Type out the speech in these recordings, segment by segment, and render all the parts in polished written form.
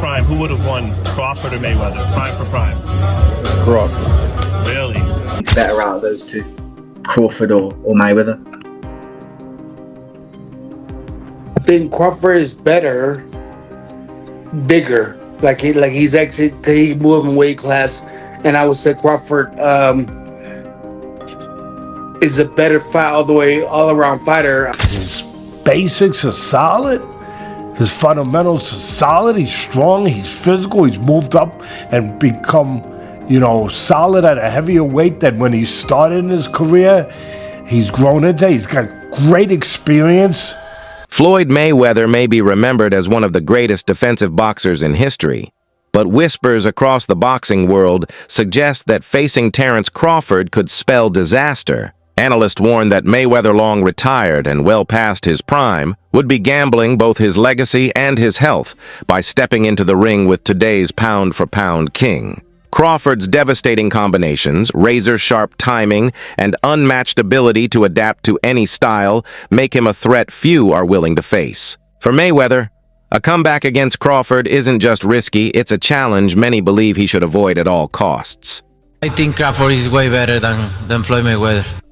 prime, who would have won, Crawford or Mayweather? Prime for prime. Crawford. Really? It's better out of those two, Crawford or Mayweather. I think Crawford is better, bigger. He's actually he moved in weight class, and I would say Crawford is a better fight all around fighter. His basics are solid. His fundamentals are solid. He's strong. He's physical. He's moved up and become, solid at a heavier weight than when he started in his career. He's grown into. He's got great experience. Floyd Mayweather may be remembered as one of the greatest defensive boxers in history, but whispers across the boxing world suggest that facing Terence Crawford could spell disaster. Analysts warn that Mayweather, long retired and well past his prime, would be gambling both his legacy and his health by stepping into the ring with today's pound-for-pound king. Crawford's devastating combinations, razor-sharp timing, and unmatched ability to adapt to any style make him a threat few are willing to face. For Mayweather, a comeback against Crawford isn't just risky, it's a challenge many believe he should avoid at all costs. I think Crawford is way better than Floyd Mayweather.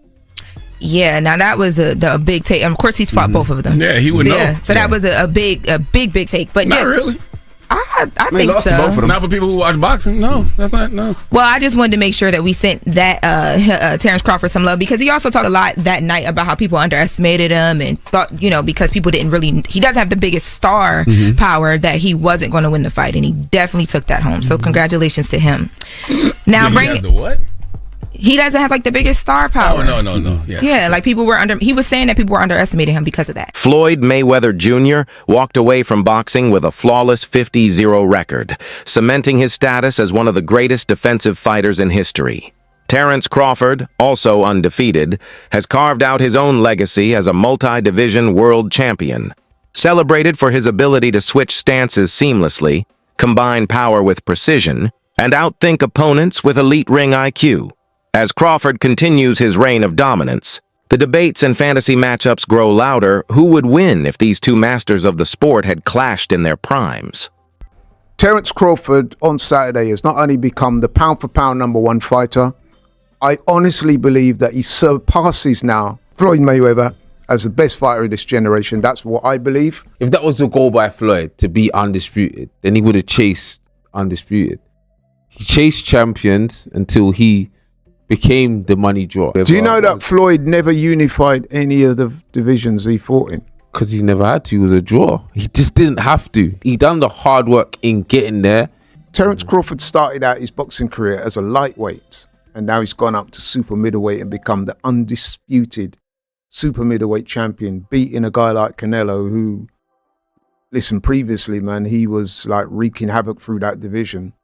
Yeah, now that was a big take. And of course, he's fought both of them. Yeah, he would know. Yeah, so that was a big take. But not yeah, really. I think lost so. to both of them. Not for people who watch boxing. No, that's not. No. Well, I just wanted to make sure that we sent that Terence Crawford some love, because he also talked a lot that night about how people underestimated him and thought, because people didn't really. He doesn't have the biggest star power, that he wasn't going to win the fight, and he definitely took that home. So congratulations to him. Now bring the what? He doesn't have the biggest star power. Oh, no. Yeah, people were he was saying that people were underestimating him because of that. Floyd Mayweather Jr. walked away from boxing with a flawless 50-0 record, cementing his status as one of the greatest defensive fighters in history. Terence Crawford, also undefeated, has carved out his own legacy as a multi-division world champion. Celebrated for his ability to switch stances seamlessly, combine power with precision, and outthink opponents with elite ring IQ. As Crawford continues his reign of dominance, the debates and fantasy matchups grow louder. Who would win if these two masters of the sport had clashed in their primes? Terence Crawford on Saturday has not only become the pound-for-pound #1 fighter, I honestly believe that he surpasses now Floyd Mayweather as the best fighter of this generation. That's what I believe. If that was the goal by Floyd, to be undisputed, then he would have chased undisputed. He chased champions until he became the money draw. Do you know that Floyd never unified any of the divisions he fought in? Because he never had to. He was a draw. He just didn't have to. He done the hard work in getting there. Terence Crawford started out his boxing career as a lightweight, and now he's gone up to super middleweight and become the undisputed super middleweight champion, beating a guy like Canelo, who, listen, previously, man, he was wreaking havoc through that division.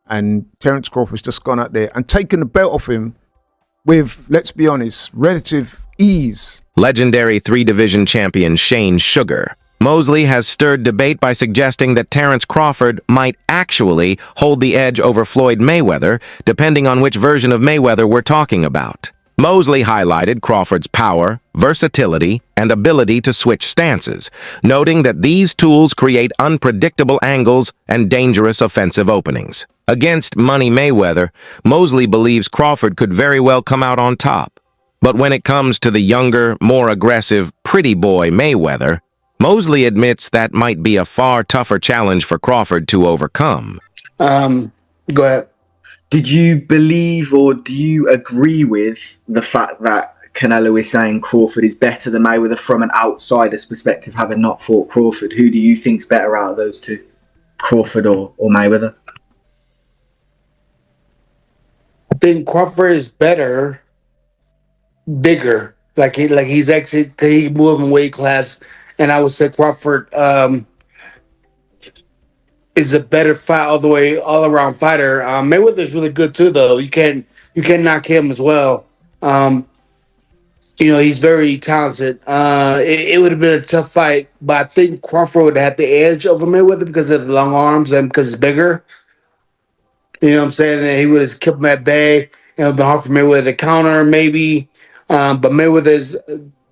And Terence Crawford's just gone out there and taken the belt off him with, let's be honest, relative ease. Legendary three-division champion Shane Sugar Mosley has stirred debate by suggesting that Terence Crawford might actually hold the edge over Floyd Mayweather, depending on which version of Mayweather we're talking about. Mosley highlighted Crawford's power, versatility, and ability to switch stances, noting that these tools create unpredictable angles and dangerous offensive openings. Against Money Mayweather, Mosley believes Crawford could very well come out on top. But when it comes to the younger, more aggressive, pretty boy Mayweather, Mosley admits that might be a far tougher challenge for Crawford to overcome. Go ahead. Did you believe or do you agree with the fact that Canelo is saying Crawford is better than Mayweather from an outsider's perspective, having not fought Crawford? Who do you think's better out of those two, Crawford or Mayweather? I think Crawford is better, bigger. He's actually he moved in weight class, and I would say Crawford is a better fight all around fighter. Mayweather's really good too, though. You can't knock him as well. He's very talented. It would have been a tough fight, but I think Crawford would have the edge over Mayweather because of the long arms and because it's bigger. You know what I'm saying? And he would have kept him at bay. It would have been hard for Mayweather to counter, maybe. But Mayweather's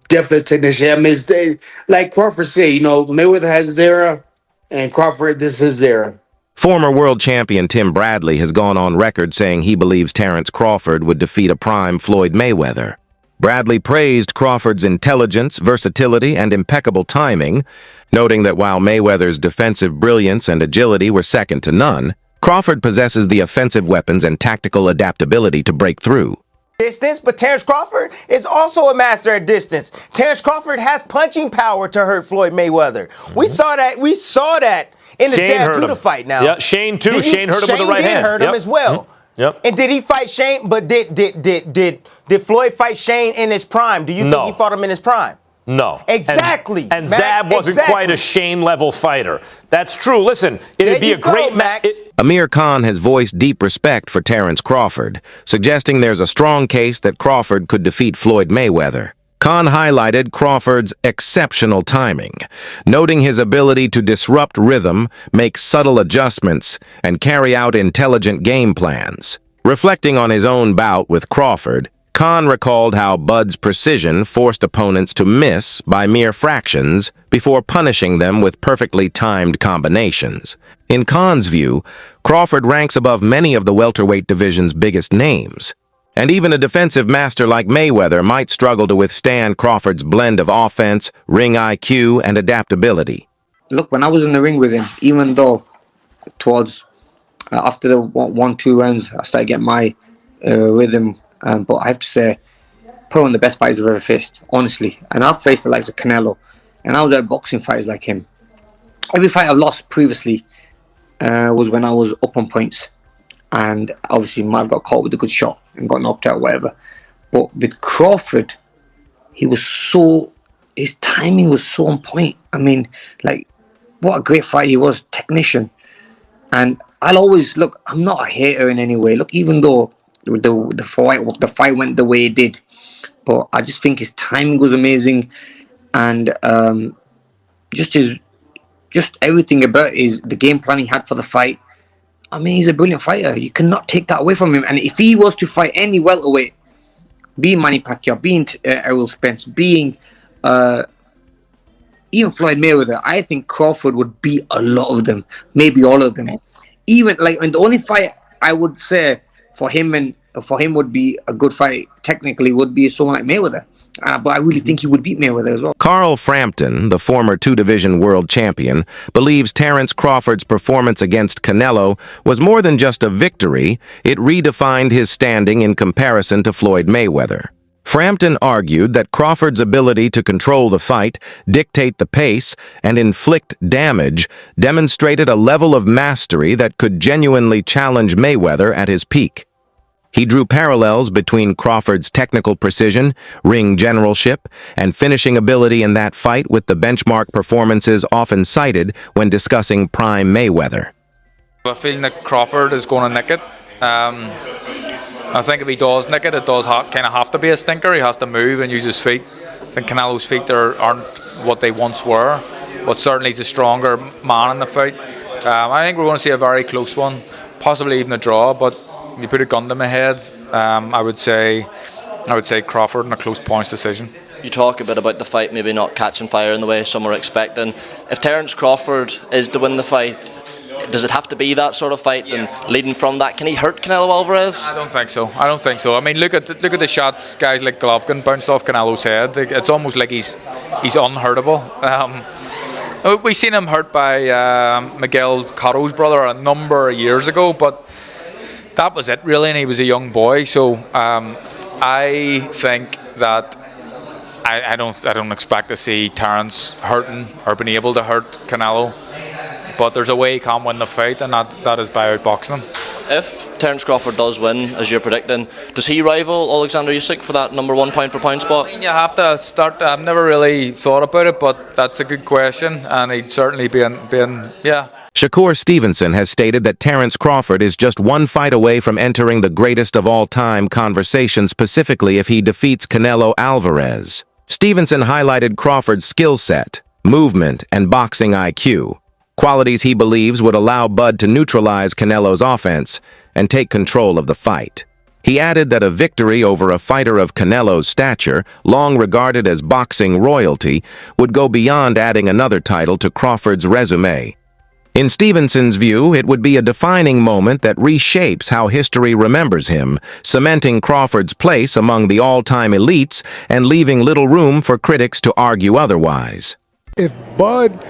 definitely a technician. I mean, like Crawford said, Mayweather has his era, and Crawford, this is his era. Former world champion Tim Bradley has gone on record saying he believes Terence Crawford would defeat a prime Floyd Mayweather. Bradley praised Crawford's intelligence, versatility, and impeccable timing, noting that while Mayweather's defensive brilliance and agility were second to none, Crawford possesses the offensive weapons and tactical adaptability to break through. Distance, but Terence Crawford is also a master at distance. Terence Crawford has punching power to hurt Floyd Mayweather. We saw that in the Zab Judah fight now. Yeah, Shane too. Shane hurt him with the right hand. Shane hurt him as well. Yep. And did he fight Shane? But did Floyd fight Shane in his prime? Do you think he fought him in his prime? No. Exactly. And Max, Zab wasn't quite a Shane-level fighter. That's true. Listen, it'd be a great match. Amir Khan has voiced deep respect for Terence Crawford, suggesting there's a strong case that Crawford could defeat Floyd Mayweather. Khan highlighted Crawford's exceptional timing, noting his ability to disrupt rhythm, make subtle adjustments, and carry out intelligent game plans. Reflecting on his own bout with Crawford, Khan recalled how Bud's precision forced opponents to miss by mere fractions before punishing them with perfectly timed combinations. In Khan's view, Crawford ranks above many of the welterweight division's biggest names, and even a defensive master like Mayweather might struggle to withstand Crawford's blend of offense, ring IQ, and adaptability. Look, when I was in the ring with him, even though towards after the 1-2 rounds, I started getting my rhythm. But I have to say, put on the best fighters I've ever faced, honestly. And I've faced the likes of Canelo, and I was at boxing fighters like him. Every fight I've lost previously was when I was up on points, and obviously I got caught with a good shot and got knocked out, whatever. But with Crawford, his timing was so on point. I mean, like, what a great fight he was, technician. And I'll always look. I'm not a hater in any way. Look, even though the fight went the way it did, but I just think his timing was amazing, and just everything about the game plan he had for the fight. I mean, he's a brilliant fighter. You cannot take that away from him. And if he was to fight any welterweight, being Manny Pacquiao, being Errol Spence, being even Floyd Mayweather, I think Crawford would beat a lot of them, maybe all of them. Even and the only fight I would say for him would be a good fight technically would be someone like Mayweather. But I really think he would beat Mayweather as well. Carl Frampton, the former two-division world champion, believes Terence Crawford's performance against Canelo was more than just a victory. It redefined his standing in comparison to Floyd Mayweather. Frampton argued that Crawford's ability to control the fight, dictate the pace, and inflict damage demonstrated a level of mastery that could genuinely challenge Mayweather at his peak. He drew parallels between Crawford's technical precision, ring generalship, and finishing ability in that fight with the benchmark performances often cited when discussing prime Mayweather. I feel that Crawford is going to nick it. I think if he does nick it, it does kind of have to be a stinker. He has to move and use his feet. I think Canelo's feet aren't what they once were, but certainly he's a stronger man in the fight. I think we're going to see a very close one, possibly even a draw, but if you put a gun to my head, I would say Crawford in a close points decision. You talk a bit about the fight maybe not catching fire in the way some were expecting. If Terence Crawford is to win the fight, does it have to be that sort of fight? And leading from that, can he hurt Canelo Alvarez? I don't think so. I mean, look at the shots guys like Golovkin bounced off Canelo's head. It's almost like he's unhurtable. We seen him hurt by Miguel Cotto's brother a number of years ago, but that was it really, and he was a young boy. So I think that I don't expect to see Terence hurting or being able to hurt Canelo. But there's a way he can win the fight, and that is by outboxing him. If Terence Crawford does win, as you're predicting, does he rival Alexander Usyk for that number 1 pound-for-pound spot? I mean, you have to start. I've never really thought about it, but that's a good question, and he'd certainly be in. Shakur Stevenson has stated that Terence Crawford is just one fight away from entering the greatest of all time conversation, specifically if he defeats Canelo Alvarez. Stevenson highlighted Crawford's skill set, movement, and boxing IQ, qualities he believes would allow Bud to neutralize Canelo's offense and take control of the fight. He added that a victory over a fighter of Canelo's stature, long regarded as boxing royalty, would go beyond adding another title to Crawford's resume. In Stevenson's view, it would be a defining moment that reshapes how history remembers him, cementing Crawford's place among the all-time elites and leaving little room for critics to argue otherwise. If Bud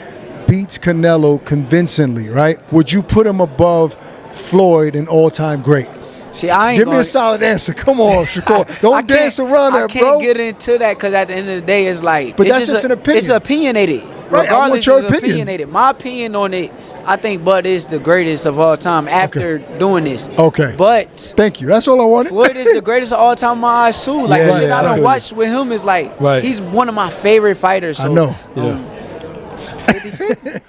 beats Canelo convincingly, right, would you put him above Floyd, an all-time great? See, I ain't Give me a solid answer. Come on, Shakur. Don't dance around that, bro. I can't get into that because at the end of the day, it's like... But that's just an opinion. It's opinionated. Right, I want Regardless, your it's opinion. opinionated. My opinion on it, I think Bud is the greatest of all time after doing this. Okay. But... Thank you. That's all I wanted. Floyd is the greatest of all time in my eyes, too. Like, the shit I don't watch with him is like... Right. He's one of my favorite fighters. So, I know. 50-50.